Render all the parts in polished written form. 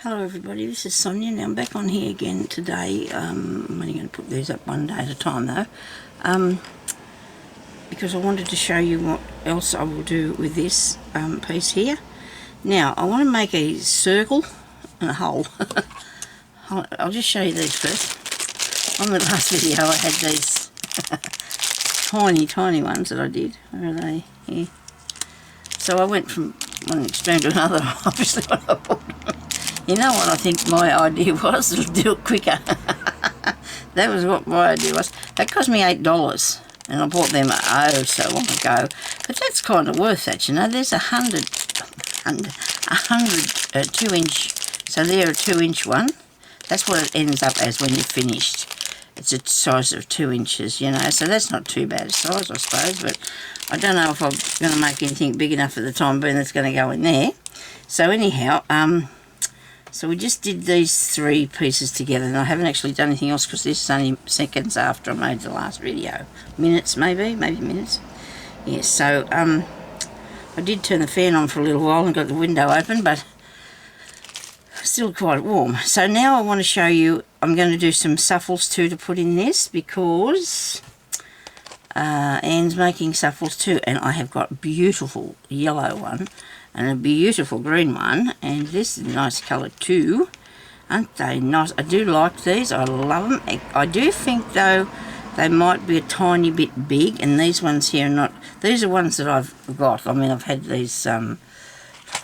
Hello everybody, this is Sonia. Now I'm back on here again today. I'm only going to put these up one day at a time though, because I wanted to show you what else I will do with this piece here. Now I want to make a circle and a hole. I'll just show you these first. On the last video I had these tiny ones that I did. Where are they? Here. So I went from one extreme to another, obviously, when I bought them. You know what I think my idea was? To do it quicker. That was what my idea was. That cost me $8, and I bought them so long ago. But that's kind of worth that, you know. There's 100 2-inch. So they're a 2-inch one. That's what it ends up as when you're finished. It's a size of 2 inches, you know. So that's not too bad a size, I suppose. But I don't know if I'm going to make anything big enough at the time being that's going to go in there. So anyhow, so we just did these 3 pieces together, and I haven't actually done anything else because this is only seconds after I made the last video. Minutes maybe minutes. Yes, so I did turn the fan on for a little while and got the window open, but still quite warm. So now I want to show you, I'm going to do some suffles too to put in this because Anne's making suffles too, and I have got a beautiful yellow one and a beautiful green one, and this is a nice colour too. Aren't they nice? I do like these. I love them. I do think though they might be a tiny bit big, and these ones here are not. These are ones that I've got. I mean, I've had these for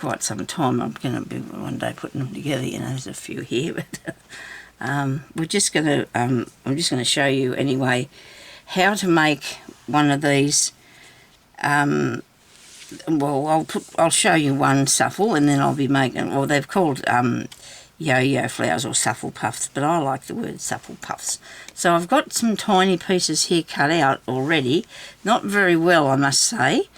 quite some time. I'm going to be one day putting them together. You know, there's a few here, but we're just going to. I'm just going to show you anyway how to make one of these. Well, I'll show you one suffle, and then I'll be making, well, they've called yo-yo flowers or suffle puffs, but I like the word suffle puffs. So I've got some tiny pieces here cut out already, not very well I must say,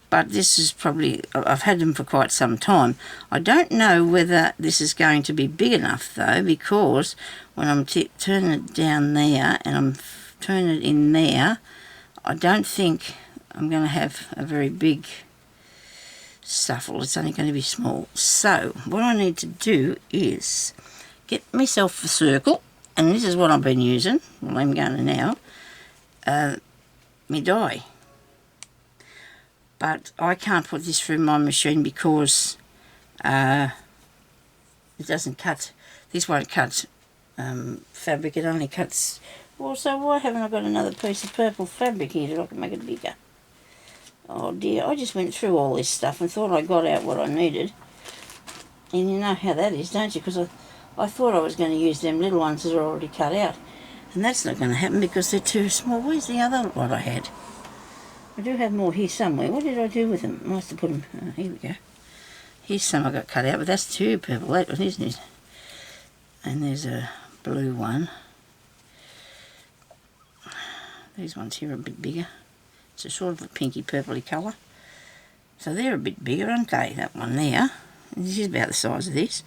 but this is probably, I've had them for quite some time. I don't know whether this is going to be big enough though, because when I'm turning it down there and I'm turning it in there, I don't think I'm going to have a very big suffle. It's only going to be small. So what I need to do is get myself a circle, and this is what I've been using. Well, I'm going to now my die, but I can't put this through my machine because it doesn't cut. This won't cut fabric. It only cuts. Well, so why haven't I got another piece of purple fabric here that I can make it bigger? Oh dear, I just went through all this stuff and thought I got out what I needed. And you know how that is, don't you? Because I thought I was going to use them little ones that are already cut out. And that's not going to happen because they're too small. Where's the other lot I had? I do have more here somewhere. What did I do with them? I must have put them... Oh, here we go. Here's some I got cut out, but that's too purple, that one, isn't it? And there's a blue one. These ones here are a bit bigger. It's a sort of a pinky purpley colour. So they're a bit bigger, aren't they? That one there. This is about the size of this.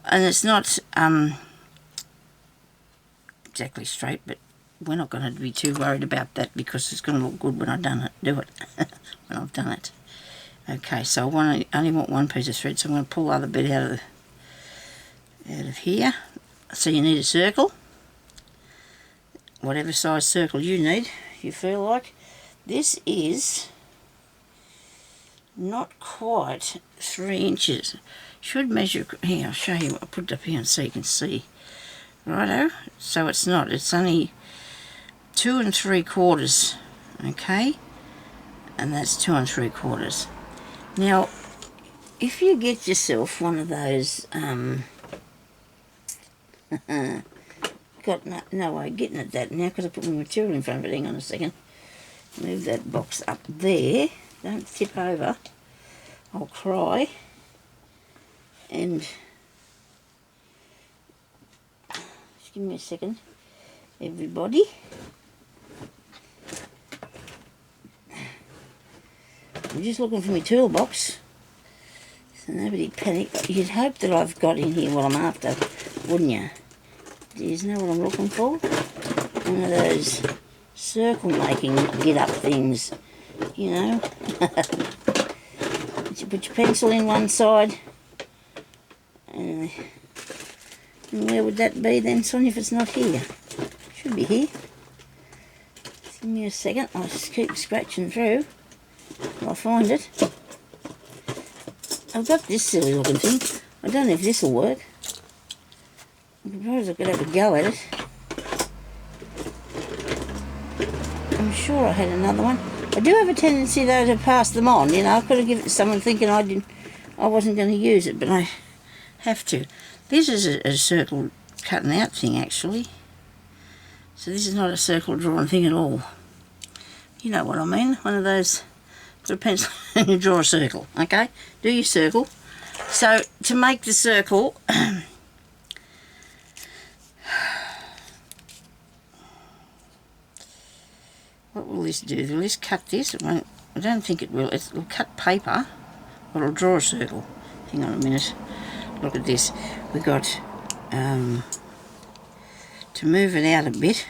And it's not exactly straight, but we're not going to be too worried about that because it's going to look good when I've done it. When I've done it. Okay, so I only want one piece of thread, so I'm going to pull the other bit out of here. So you need a circle. Whatever size circle you need, you feel like. This is not quite 3 inches. Should measure, here, I'll show you, I'll put it up here so you can see. Righto, so it's not, it's only 2 3/4, okay? And that's 2 3/4. Now, if you get yourself one of those, got no way of getting at that now because I put my material in front of it. Hang on a second. Move that box up there. Don't tip over. I'll cry. And just give me a second, everybody. I'm just looking for my toolbox, so nobody panic. You'd hope that I've got in here what I'm after, wouldn't you? Do you know what I'm looking for? One of those circle making get up things, you know. You put your pencil in one side and And where would that be then, Sonia, if it's not here? Should be here. Give me a second. I'll just keep scratching through. I'll find it. I've got this silly looking thing. I don't know if this will work. I suppose I could have a go at it. I'm sure I had another one. I do have a tendency though to pass them on. You know, I could have given it to someone thinking I wasn't going to use it, but I have to. This is a circle cutting out thing actually. So this is not a circle drawing thing at all. You know what I mean? One of those, put a pencil and you draw a circle, okay? Do your circle. So to make the circle, what will this do? Will this cut this? It won't, I don't think it will. It'll cut paper, or it'll draw a circle. Hang on a minute. Look at this. We've got, to move it out a bit,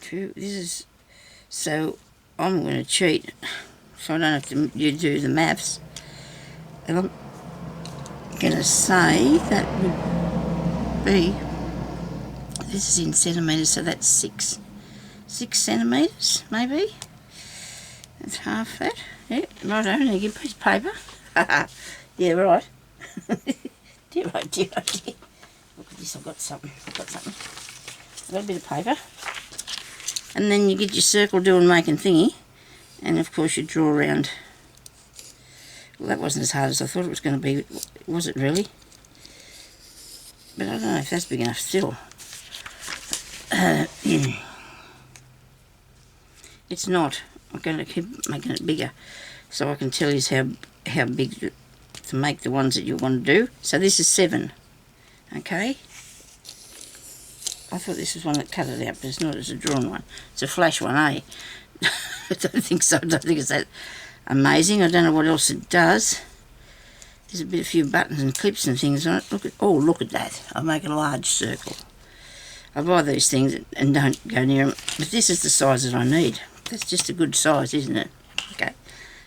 this is, so I'm going to cheat, so I don't have to do the maths, and I'm going to say that would be, this is in centimetres, so that's 6 centimetres maybe. That's half that. Yeah, right, I only get a piece of paper. Yeah, right. Dear, oh dear, oh dear. Look at this, I've got something. I've got a bit of paper. And then you get your circle doing making thingy. And of course you draw around. Well, that wasn't as hard as I thought it was going to be. Was it really? But I don't know if that's big enough still. It's not. I'm going to keep making it bigger. So I can tell you how big to make the ones that you want to do. So this is 7. Okay. I thought this was one that cut it out, but it's not. It's a drawn one. It's a flash one, eh? I don't think so. I don't think it's that amazing. I don't know what else it does. There's a few buttons and clips and things on it. Look at that. I'll make a large circle. I buy these things and don't go near them. But this is the size that I need. That's just a good size, isn't it? Okay.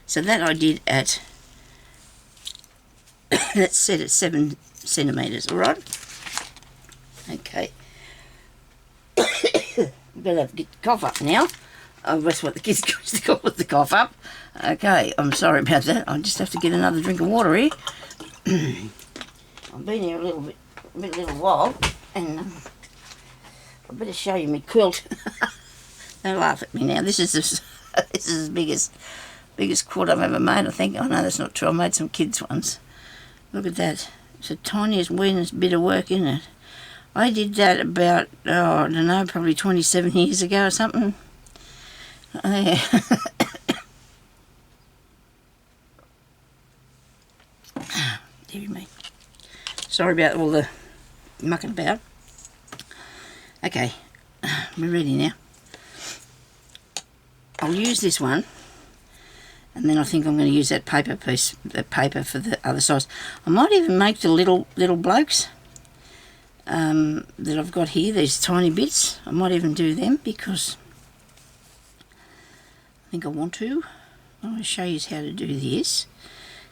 So that I did at, that's set at 7 centimetres, alright? Okay. I'm going to have to get the cough up now. Oh, that's what the kids used to call it, the cough up. Okay, I'm sorry about that. I just have to get another drink of water here. I've been here a little while, and I better show you my quilt. Don't laugh at me now. This is the biggest quilt I've ever made, I think. Oh no, that's not true. I made some kids' ones. Look at that. It's the tiniest, weeniest bit of work, isn't it? I did that about, I don't know, probably 27 years ago or something. Oh, yeah. Dear me. Sorry about all the mucking about. Okay, we're ready now. I'll use this one, and then I think I'm going to use that paper piece, the paper for the other size. I might even make the little blokes that I've got here, these tiny bits. I might even do them because I think I want to. I want to show you how to do this.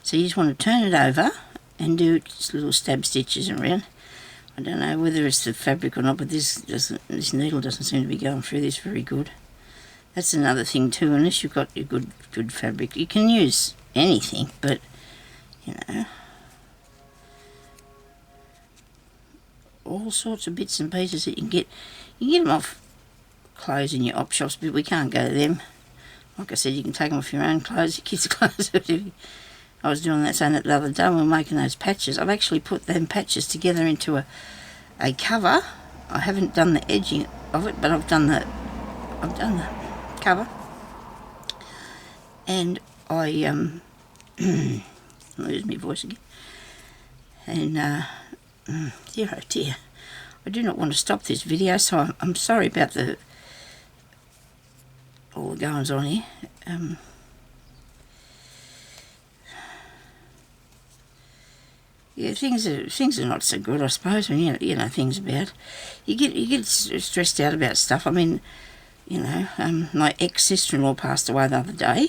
So you just want to turn it over and do just little stab stitches around. I don't know whether it's the fabric or not, but this needle doesn't seem to be going through this very good. That's another thing too, unless you've got your good fabric. You can use anything, but you know, all sorts of bits and pieces that you can get. You can get them off clothes in your op shops, but we can't go to them. Like I said, you can take them off your own clothes, your kids' clothes. I was doing that, saying that the other day when we were making those patches. I've actually put them patches together into a cover. I haven't done the edging of it, but I've done the cover. And I lose my voice again. And dear oh dear, I do not want to stop this video, so I'm sorry about all the goings on here. Yeah, things are not so good, I suppose, when you know things about. You get stressed out about stuff. I mean, you know, my ex-sister-in-law passed away the other day.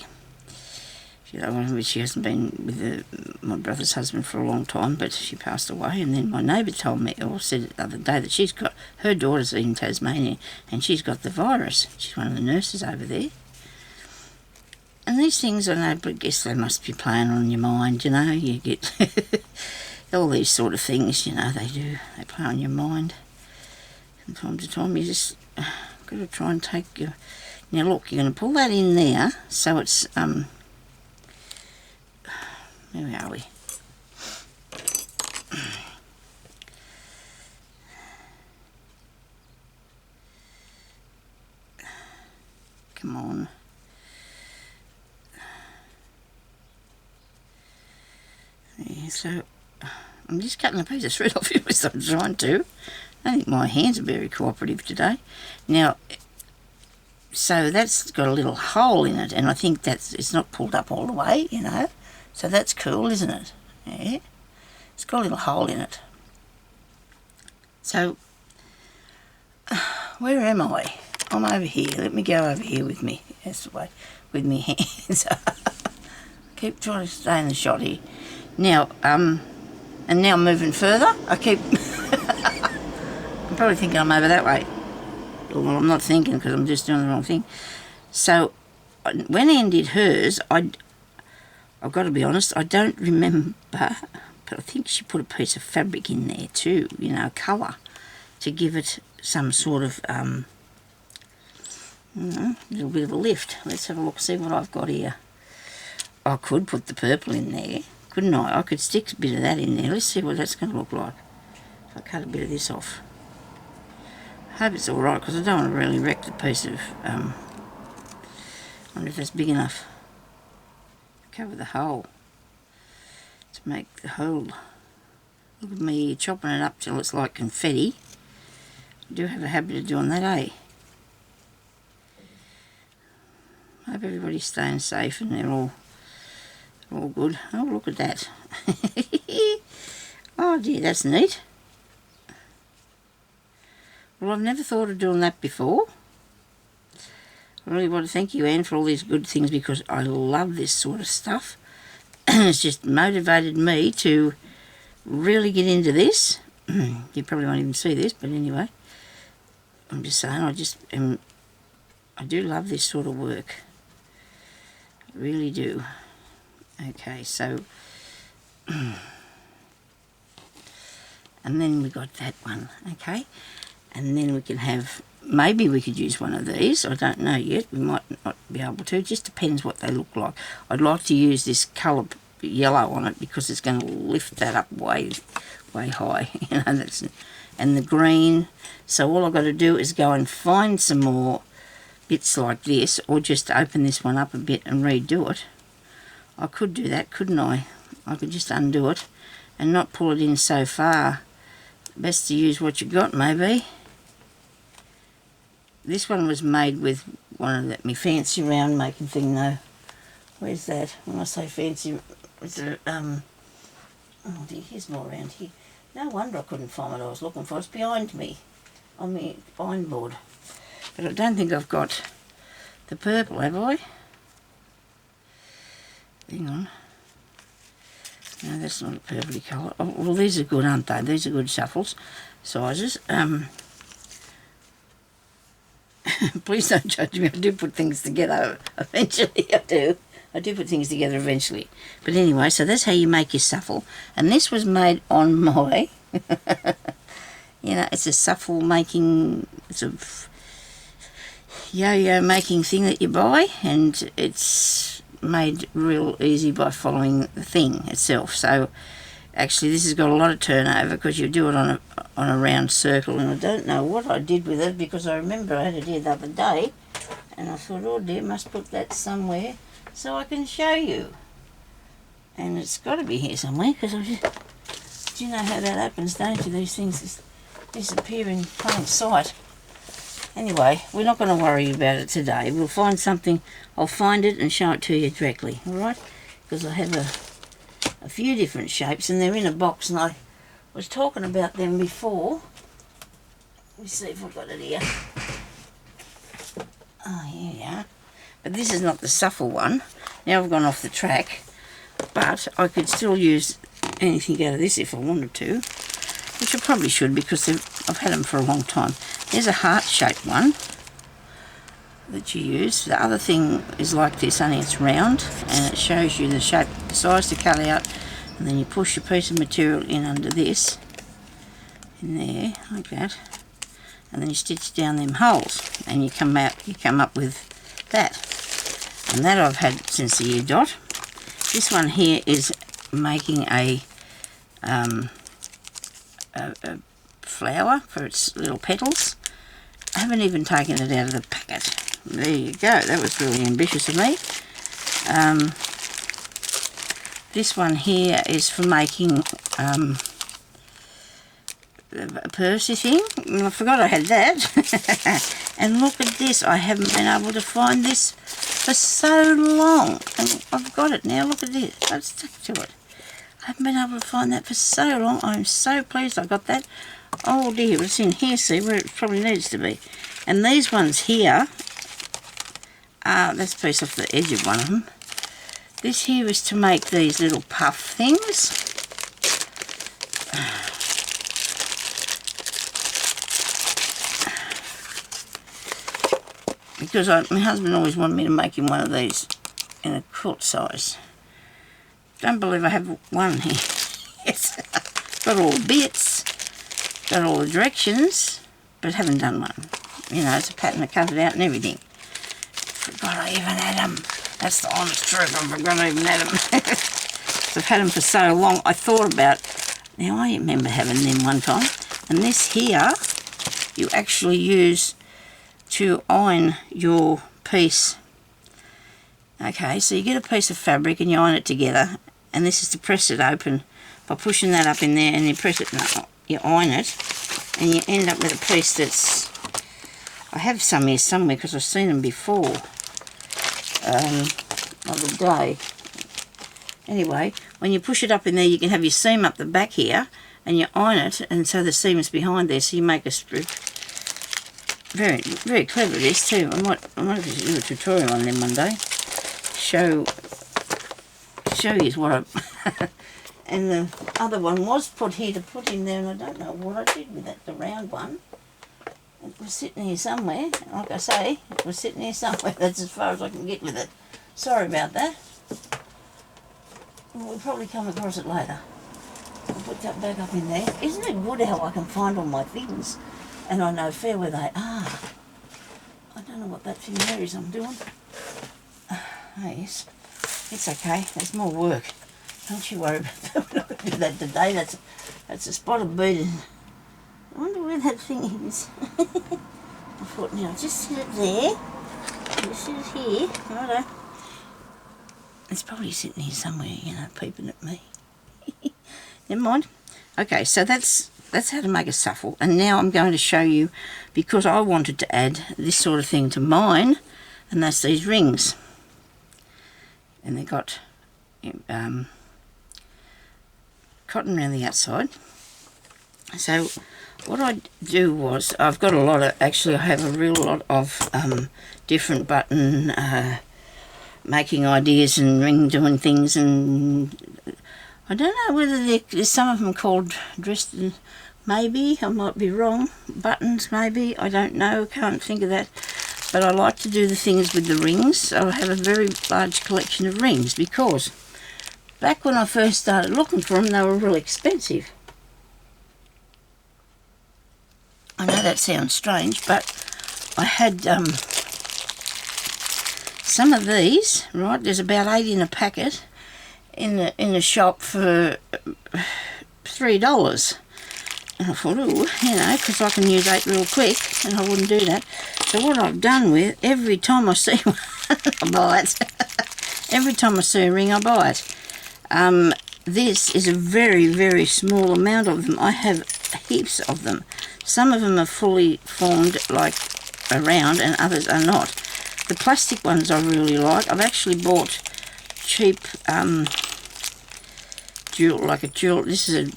She hasn't been with my brother's husband for a long time, but she passed away. And then my neighbour told me, or said the other day, that she's got, her daughter's in Tasmania, and she's got the virus. She's one of the nurses over there. And these things, I know, but I guess they must be playing on your mind, you know. You get all these sort of things, you know, they do. They play on your mind. From time to time, you just got to try and take your... Now, look, you're going to pull that in there, so it's... Where are we? Come on. Yeah, so I'm just cutting a piece of thread off here as I'm trying to. I think my hands are very cooperative today. Now, so that's got a little hole in it, and I think it's not pulled up all the way, you know. So that's cool, isn't it? Yeah. It's got a little hole in it. So, where am I? I'm over here. Let me go over here with me. That's the way. With me hands. Keep trying to stay in the shot here. Now, and now I'm moving further. I keep... I'm probably thinking I'm over that way. Well, I'm not thinking because I'm just doing the wrong thing. So, when Anne did hers, I've got to be honest, I don't remember, but I think she put a piece of fabric in there too, you know, colour, to give it some sort of, little bit of a lift. Let's have a look, see what I've got here. I could put the purple in there, couldn't I? I could stick a bit of that in there. Let's see what that's going to look like. If I cut a bit of this off. I hope it's alright, because I don't want to really wreck the piece of, I wonder if that's big enough. Cover the hole to make the hole. Look at me chopping it up till it's like confetti. I do have a habit of doing that, eh? Hope everybody's staying safe and they're all good. Oh, look at that. Oh dear, that's neat. Well, I've never thought of doing that before. I really want to thank you, Anne, for all these good things, because I love this sort of stuff. It's just motivated me to really get into this. You probably won't even see this, but anyway. I'm just saying, I do love this sort of work. I really do. Okay, so... and then we got that one, okay? And then we can have... Maybe we could use one of these. I don't know yet. We might not be able to. It just depends what they look like. I'd like to use this colour yellow on it because it's going to lift that up way high. You know, and the green. So all I've got to do is go and find some more bits like this, or just open this one up a bit and redo it. I could do that, couldn't I? I could just undo it and not pull it in so far. Best to use what you got, maybe. This one was made with one of that me fancy round making thing though. Where's that? When I say fancy, it's a, oh dear, here's more around here. No wonder I couldn't find what I was looking for. It's behind me, on the bind board. But I don't think I've got the purple, have I? Hang on. No, that's not a purpley colour. Oh, well, these are good, aren't they? These are good shuffles sizes. Please don't judge me. I do put things together eventually. I do put things together eventually. But anyway, so that's how you make your shuffle. And this was made on my, you know, it's a shuffle making, it's a yo-yo making thing that you buy, and it's made real easy by following the thing itself. So actually this has got a lot of turnover because you do it on a round circle, and I don't know what I did with it because I remember I had it here the other day and I thought, oh dear, must put that somewhere so I can show you. And it's got to be here somewhere because I just, do you know how that happens, don't you? These things just disappear in plain sight. Anyway, we're not going to worry about it today. We'll find something, I'll find it and show it to you directly, alright? Because I have a few different shapes and they're in a box, and I was talking about them before. Let me see if I've got it here. Oh, here we are. But this is not the shuffle one. Now I've gone off the track, but I could still use anything out of this if I wanted to, which I probably should because I've had them for a long time. There's a heart-shaped one that you use. The other thing is like this, only it's round, and it shows you the shape, the size to cut out, and then you push a piece of material in under this, in there, like that, and then you stitch down them holes, and you come up with that. And that I've had since the year dot. This one here is making a flower for its little petals. I haven't even taken it out of the packet. There you go, that was really ambitious of me. This one here is for making a pursey thing. I forgot I had that. And look at this, I haven't been able to find this for so long, and I've got it now. Look at this, I've stuck to it. I haven't been able to find that for so long. I'm so pleased I got that. Oh dear, it's in here, see, where it probably needs to be. And these ones here, that's a piece off the edge of one of them. This here is to make these little puff things. Because my husband always wanted me to make him one of these in a quilt size. Don't believe I have one here. Yes. Got all the bits, got all the directions, but haven't done one. You know, it's a pattern, I cut it out and everything. Forgot I even had them. That's the honest truth, I forgot I even had them. So I've had them for so long, I thought about, now I remember having them one time. And this here, you actually use to iron your piece. Okay, so you get a piece of fabric and you iron it together, and this is to press it open by pushing that up in there, and you press it, no, you iron it, and you end up with a piece that's, I have some here somewhere because I've seen them before, of the day. Anyway, when you push it up in there, you can have your seam up the back here, and you iron it, and so the seam is behind there, so you make a strip. Very, very clever this too. I might do a tutorial on them one day. Show you what I... And the other one was put here to put in there, and I don't know what I did with it, the round one. It was sitting here somewhere. Like I say, it was sitting here somewhere. That's as far as I can get with it. Sorry about that. We'll probably come across it later. I'll put that back up in there. Isn't it good how I can find all my things? And I know fair where they are. I don't know what that thing there is I'm doing. Oh yes, it's okay. There's more work. Don't you worry about that. We're not going to do that today. That's a spot of beading. I wonder where that thing is. I thought, now just sit it there. Just sit it here. Righto. It's probably sitting here somewhere, you know, peeping at me. Never mind. Okay, so that's how to make a suffle, and now I'm going to show you, because I wanted to add this sort of thing to mine, and that's these rings, and they've got cotton around the outside. So what I do was, I've got a lot of, actually I have a real lot of different button making ideas and ring doing things, and I don't know whether there's some of them called dressed, maybe, I might be wrong, buttons maybe, I don't know, can't think of that, but I like to do the things with the rings. So I have a very large collection of rings, because back when I first started looking for them, they were really expensive. I know that sounds strange, but I had some of these, right, there's about 8 in a packet, in the shop for $3, and I thought, oh, you know, because I can use 8 real quick, and I wouldn't do that. So what I've done with, every time I see one, I buy it. Every time I see a ring, I buy it. This is a very, very small amount of them. I have heaps of them. Some of them are fully formed, like around, and others are not. The plastic ones I really like. I've actually bought cheap this is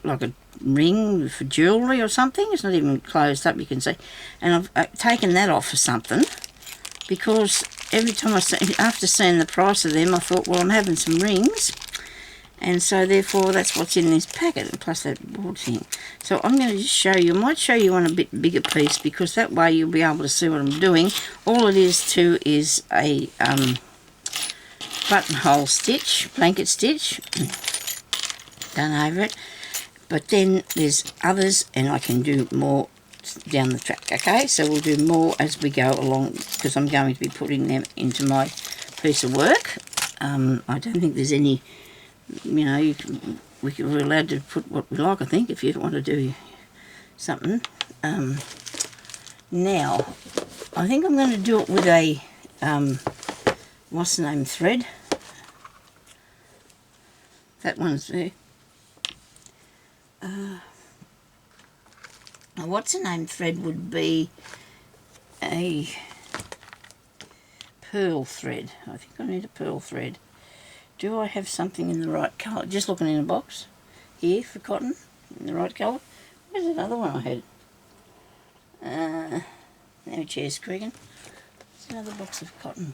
like a ring for jewellery or something. It's not even closed up, you can see, and I've taken that off for something, because every time after seeing the price of them, I thought, well, I'm having some rings, and so therefore that's what's in this packet, plus that board thing. So I'm going to just show you. I might show you on a bit bigger piece, because that way you'll be able to see what I'm doing. All it is a buttonhole stitch, blanket stitch, done over it. But then there's others, and I can do more down the track. Okay, so we'll do more as we go along, because I'm going to be putting them into my piece of work. I don't think there's any, you know, we're allowed to put what we like, I think, if you want to do something. Now, I think I'm going to do it with a, what's the name, thread. That one's there. What's the name thread would be a pearl thread. I think I need a pearl thread. Do I have something in the right colour? Just looking in a box here for cotton in the right colour. Where's another one I had? Now my chair's creaking. There's another box of cotton.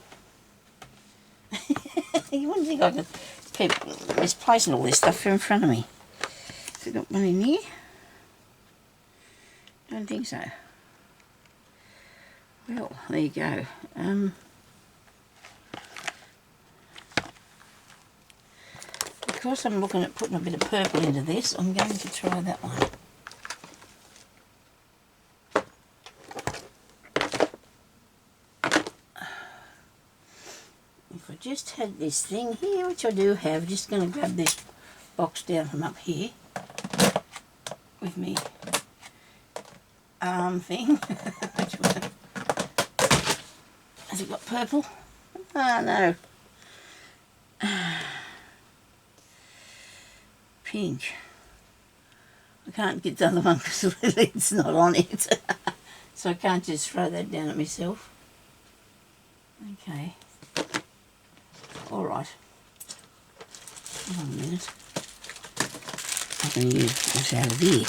You wouldn't think I could keep misplacing all this stuff here in front of me. Have we got one in here? Don't think so. Well, there you go. Because I'm looking at putting a bit of purple into this, I'm going to try that one. If I just had this thing here, which I do have, just going to grab this box down from up here with me arm thing. Has it got purple? Ah, no. Pink. I can't get the other one because the lid's not on it. So I can't just throw that down at myself. Okay. Alright. Hold on a minute. I can use this out of here.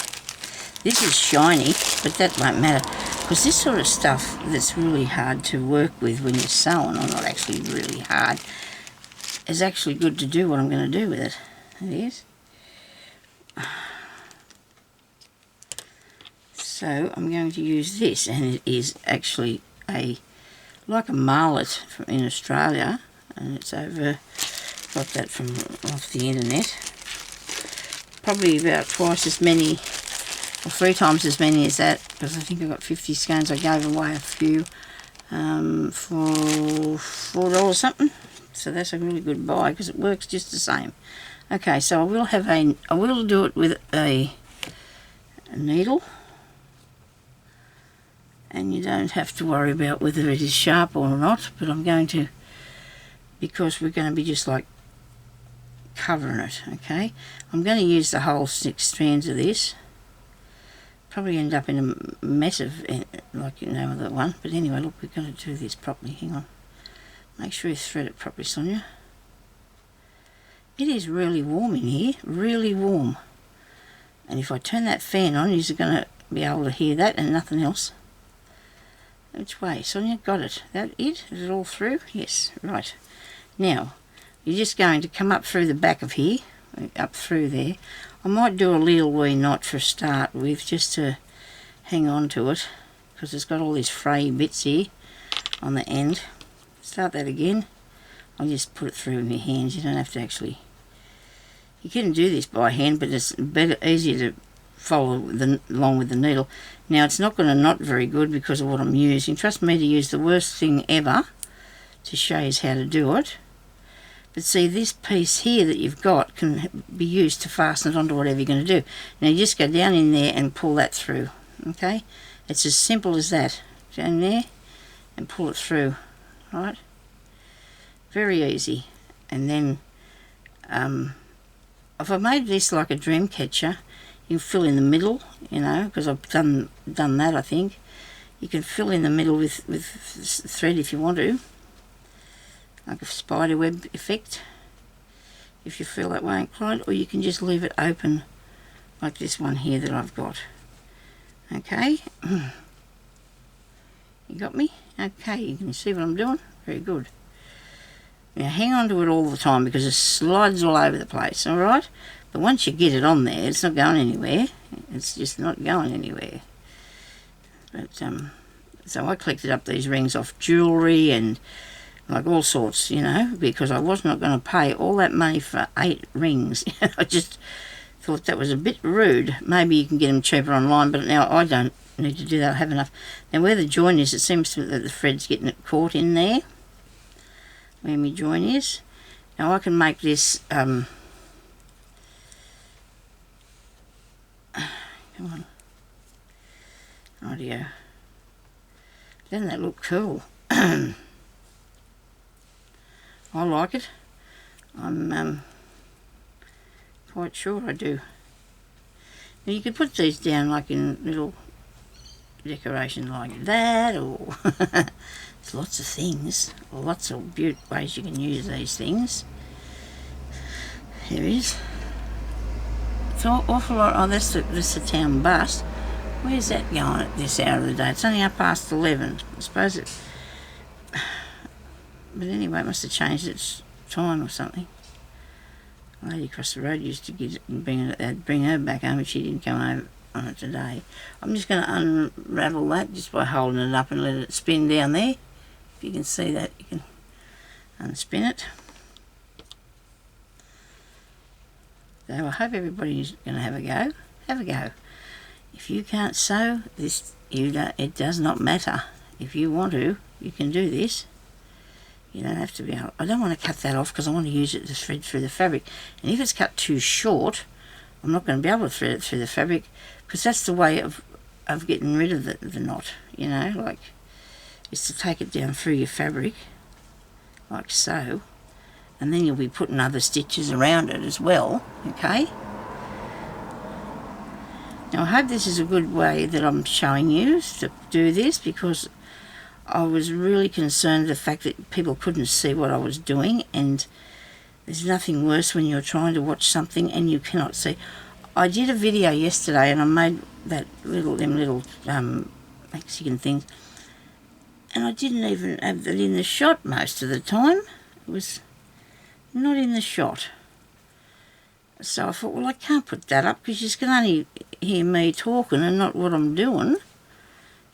This is shiny, but that won't matter, because this sort of stuff that's really hard to work with when you're sewing, or not actually really hard, is actually good to do what I'm going to do with it. It is. So I'm going to use this, and it is actually like a marlet from in Australia, and it's over, got that from off the internet. Probably about twice as many, or 3 times as many as that, because I think I got 50 skeins. I gave away a few for $4 something. So that's a really good buy, because it works just the same. Okay, so I will do it with a needle, and you don't have to worry about whether it is sharp or not, but I'm going to, because we're going to be just like covering it. Okay, I'm going to use the whole 6 strands of this. Probably end up in a mess of, like, you know, the one, but anyway, look, we're going to do this properly. Hang on, make sure you thread it properly, Sonia. It is really warm in here, really warm, and if I turn that fan on, you're going to be able to hear that and nothing else. Which way, Sonia? Got it? That it? Is it all through? Yes. Right. Now, you're just going to come up through the back of here, up through there. I might do a little wee knot for a start with, just to hang on to it, because it's got all these fray bits here on the end. Start that again. I'll just put it through in your hands. You don't have to actually... You can do this by hand, but it's easier to follow along with the needle. Now, it's not going to knot very good because of what I'm using. Trust me to use the worst thing ever to show you how to do it. But see, this piece here that you've got can be used to fasten it onto whatever you're going to do. Now, you just go down in there and pull that through. Okay? It's as simple as that. Down there and pull it through. Right? Very easy. And then, if I made this like a dream catcher, you can fill in the middle, you know, because I've done that, I think. You can fill in the middle with thread if you want to, like a spider web effect, if you feel that way inclined, or you can just leave it open like this one here that I've got. Okay, you got me? Okay, you can see what I'm doing. Very good. Now hang on to it all the time because it slides all over the place, alright? But once you get it on there, it's not going anywhere. It's just not going anywhere. But, so I collected up these rings off jewellery and like all sorts, you know, because I was not going to pay all that money for 8 rings. I just thought that was a bit rude. Maybe you can get them cheaper online, but now I don't need to do that. I have enough. Now where the join is, it seems that the thread's getting it caught in there. Where my join is. Now I can make this, come on, rightio. Doesn't that look cool? I like it. I'm quite sure I do. Now you could put these down like in little decoration like that, or there's lots of things, lots of beautiful ways you can use these things. There is. It's an awful lot. Oh, that's the town bus. Where's that going at this hour of the day? It's only up past 11. I suppose it. But anyway, it must have changed its time or something. The lady across the road used to bring her back home, but she didn't come home on it today. I'm just going to unravel that just by holding it up and let it spin down there. If you can see that, you can unspin it. So I hope everybody's going to have a go. Have a go. If you can't sew, it does not matter. If you want to, you can do this. You don't have to be able, I don't want to cut that off because I want to use it to thread through the fabric. And if it's cut too short, I'm not going to be able to thread it through the fabric because that's the way of getting rid of the knot, you know, like, is to take it down through your fabric, like so, and then you'll be putting other stitches around it as well, okay? Now I hope this is a good way that I'm showing you to do this, because I was really concerned the fact that people couldn't see what I was doing, and there's nothing worse when you're trying to watch something and you cannot see. I did a video yesterday and I made them little Mexican things, and I didn't even have that in the shot most of the time. It was not in the shot. So I thought, well, I can't put that up because you can only hear me talking and not what I'm doing,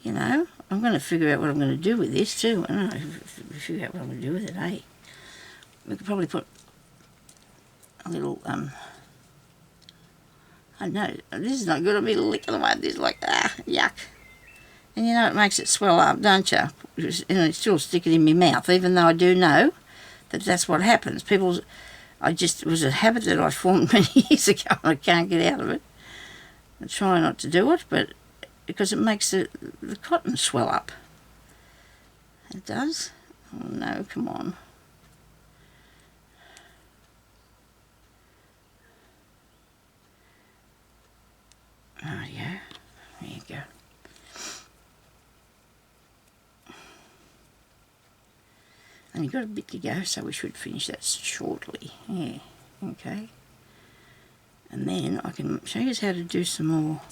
you know. I'm going to figure out what I'm going to do with this too. I don't know, figure out what I'm going to do with it, eh? We could probably put a little, I don't know, this is not good of me licking away at this, like, yuck. And you know, it makes it swell up, don't you? And it's still sticking in my mouth, even though I do know that that's what happens. It was a habit that I formed many years ago and I can't get out of it. I try not to do it, but because it makes the cotton swell up. It does. Oh no, come on. Oh yeah, there you go. And you've got a bit to go, so we should finish that shortly. Yeah, okay. And then I can show you how to do some more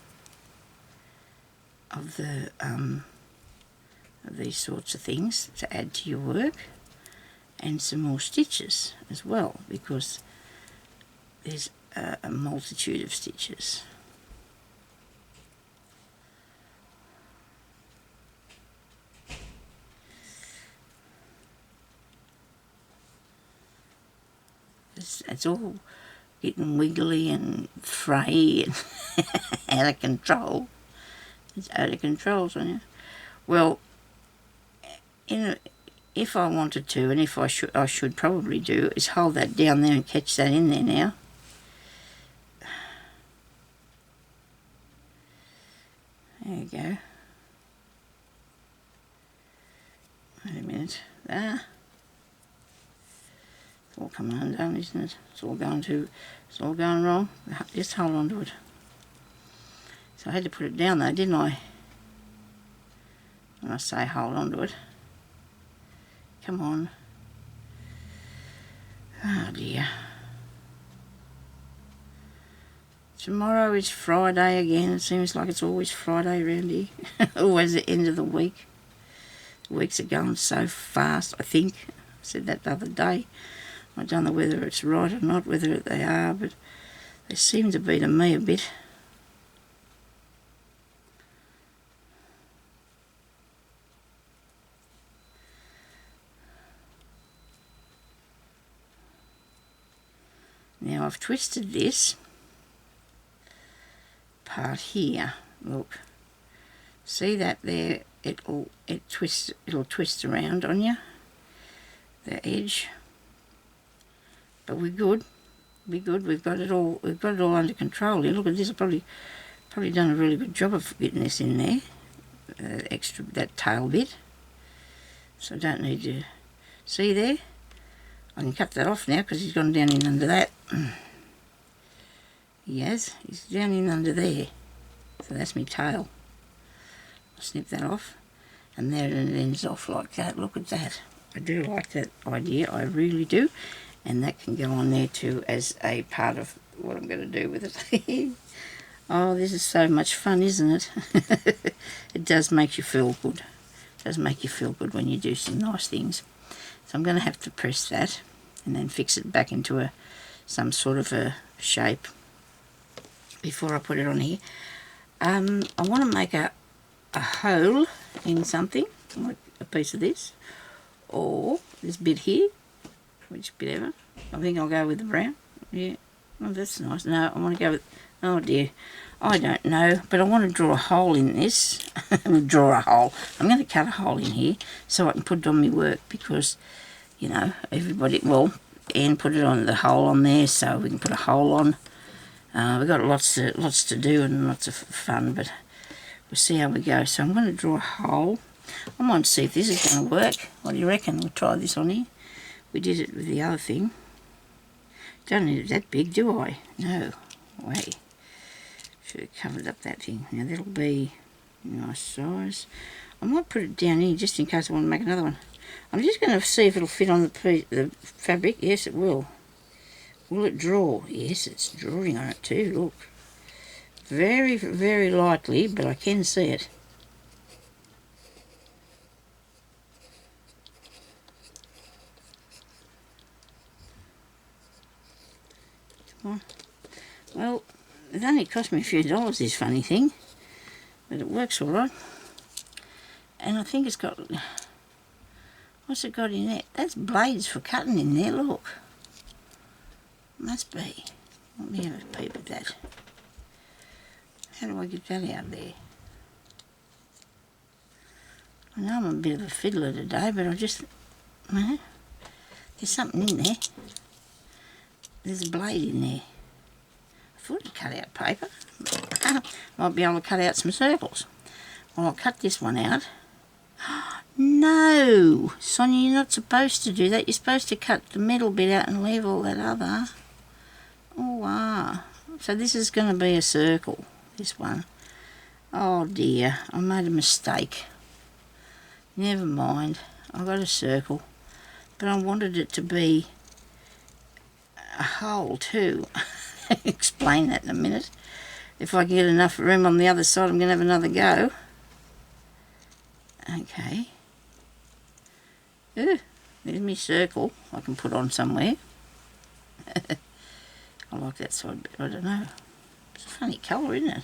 of the of these sorts of things to add to your work, and some more stitches as well, because there's a multitude of stitches. It's all getting wiggly and fray and out of control. It's out of control, Sonia. Well, if I wanted to, and if I should probably do, is hold that down there and catch that in there now. There you go. Wait a minute. There. It's all coming undone, isn't it? It's all going wrong. Just hold on to it. So I had to put it down though, didn't I? When I say hold on to it. Come on. Oh dear. Tomorrow is Friday again. It seems like it's always Friday around here. Always the end of the week. The weeks are going so fast, I think. I said that the other day. I don't know whether it's right or not, whether they are, but they seem to be to me a bit. Now I've twisted this part here. Look, see that there? It'll twist around on you, the edge. But we're good. We're good. We've got it all. We've got it all under control here. Look at this. I've probably done a really good job of getting this in there. That tail bit. So I don't need to see there. I can cut that off now because he's gone down in under that. He has. He's down in under there. So that's my tail. I'll snip that off. And there it ends off like that. Look at that. I do like that idea. I really do. And that can go on there too as a part of what I'm going to do with it. Oh, this is so much fun, isn't it? It does make you feel good. It does make you feel good when you do some nice things. So I'm going to have to press that and then fix it back into some sort of a shape before I put it on here. I want to make a hole in something, like a piece of this, or this bit here, which bit ever. I think I'll go with the brown. Yeah, oh, that's nice. No, I want to go with, oh dear, I don't know, but I want to draw a hole in this. Draw a hole. I'm going to cut a hole in here so I can put it on my work because, you know, everybody, well, Anne put it on the hole on there so we can put a hole on. We've got lots to do and lots of fun, but we'll see how we go. So I'm going to draw a hole. I might see if this is going to work. What do you reckon? We'll try this on here. We did it with the other thing. Don't need it that big, do I? No way. Should have covered up that thing. Now that'll be a nice size. I might put it down here just in case I want to make another one. I'm just going to see if it'll fit on the fabric. Yes, it will. Will it draw? Yes, it's drawing on it too. Look. Very, very lightly, but I can see it. Come on. Well, it only cost me a few dollars, this funny thing, but it works all right. And I think it's got, what's it got in there? That's blades for cutting in there, look. Must be. Let me have a peep at that. How do I get that out there? I know I'm a bit of a fiddler today, but I just, there's something in there. There's a blade in there. I thought I'd cut out paper. Might be able to cut out some circles. Well, I'll cut this one out. No! Sonya, you're not supposed to do that. You're supposed to cut the middle bit out and leave all that other. Oh, wow. So this is going to be a circle, this one. Oh, dear. I made a mistake. Never mind. I got a circle. But I wanted it to be a hole, too. Explain that in a minute. If I can get enough room on the other side, I'm going to have another go. Okay. Ooh, there's my circle I can put on somewhere. I like that side bit, I don't know. It's a funny colour, isn't it?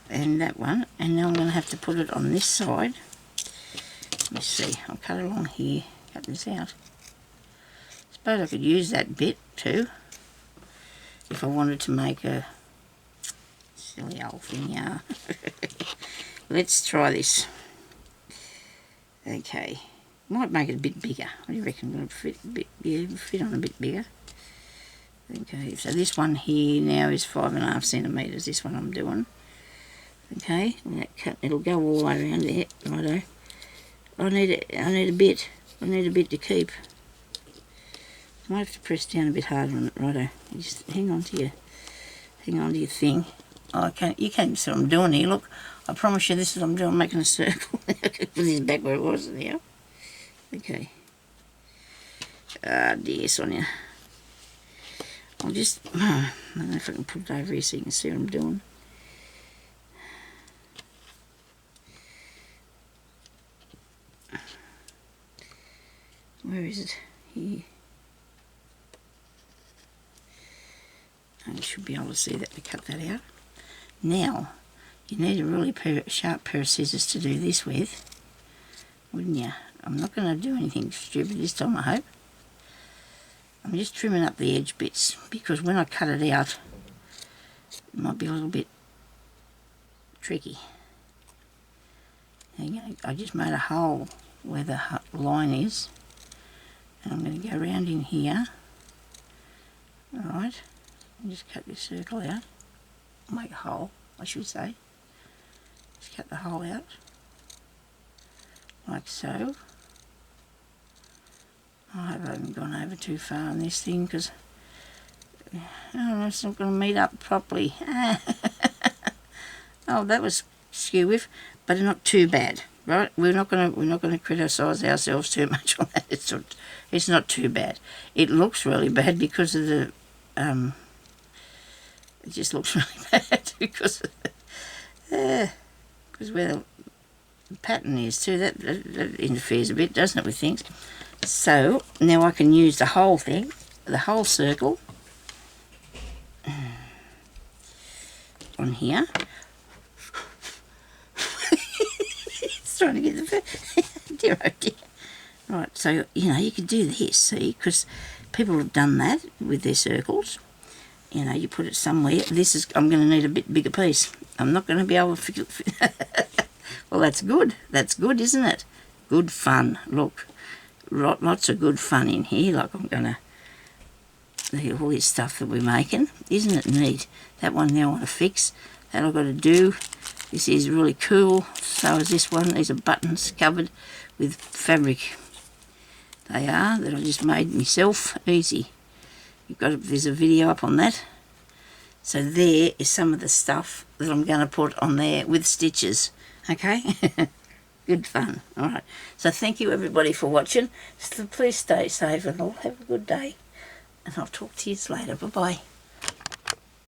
And that one, and now I'm going to have to put it on this side. Let me see, I'll cut along here, cut this out. Suppose I could use that bit too, if I wanted to make a silly old thing, yeah. Let's try this. Okay, might make it a bit bigger. What do you reckon? Will it fit a bit? Yeah, fit on a bit bigger. Okay, so this one here now is 5.5 centimetres. This one I'm doing. Okay, and that cut, it'll go all the way around there. Righto. I need a bit. I need a bit to keep. I might have to press down a bit harder on it. Righto. You just hang on to your thing. Oh, you can't see what I'm doing here. Look, I promise you this is what I'm doing. I'm making a circle. Put this back where it was now. Okay. Ah, dear Sonya. I'll just, I don't know if I can put it over here so you can see what I'm doing. is it? Here. And you should be able to see that to cut that out. Now, you need a really sharp pair of scissors to do this with, wouldn't you? I'm not going to do anything stupid this time, I hope. I'm just trimming up the edge bits, because when I cut it out, it might be a little bit tricky. There you go. I just made a hole where the line is, and I'm going to go around in here. Alright, and just cut this circle out. Make a hole, I should say. Just cut the hole out, like so. I hope I haven't gone over too far on this thing, because it's not going to meet up properly. Oh, that was skew with, but not too bad, right? We're not going to criticise ourselves too much on that. It's not too bad. It looks really bad because of the it just looks really bad because where the pattern is too. That interferes a bit, doesn't it, with things? So now I can use the whole thing, the whole circle on here. It's trying to get the dear, oh dear. Right, so you could do this, see, because people have done that with their circles. You put it somewhere. I'm going to need a bit bigger piece. I'm not going to be able to fit. Well, that's good. That's good, isn't it? Good fun. Look, lots of good fun in here. Like I'm going to all this stuff that we're making. Isn't it neat? That one now I want to fix. That I've got to do. This is really cool. So is this one. These are buttons covered with fabric. They are, that I just made myself. Easy. There's a video up on that. So there is some of the stuff that I'm going to put on there with stitches. Okay? Good fun. Alright. So thank you everybody for watching. So please stay safe and all. Have a good day. And I'll talk to you later. Bye-bye.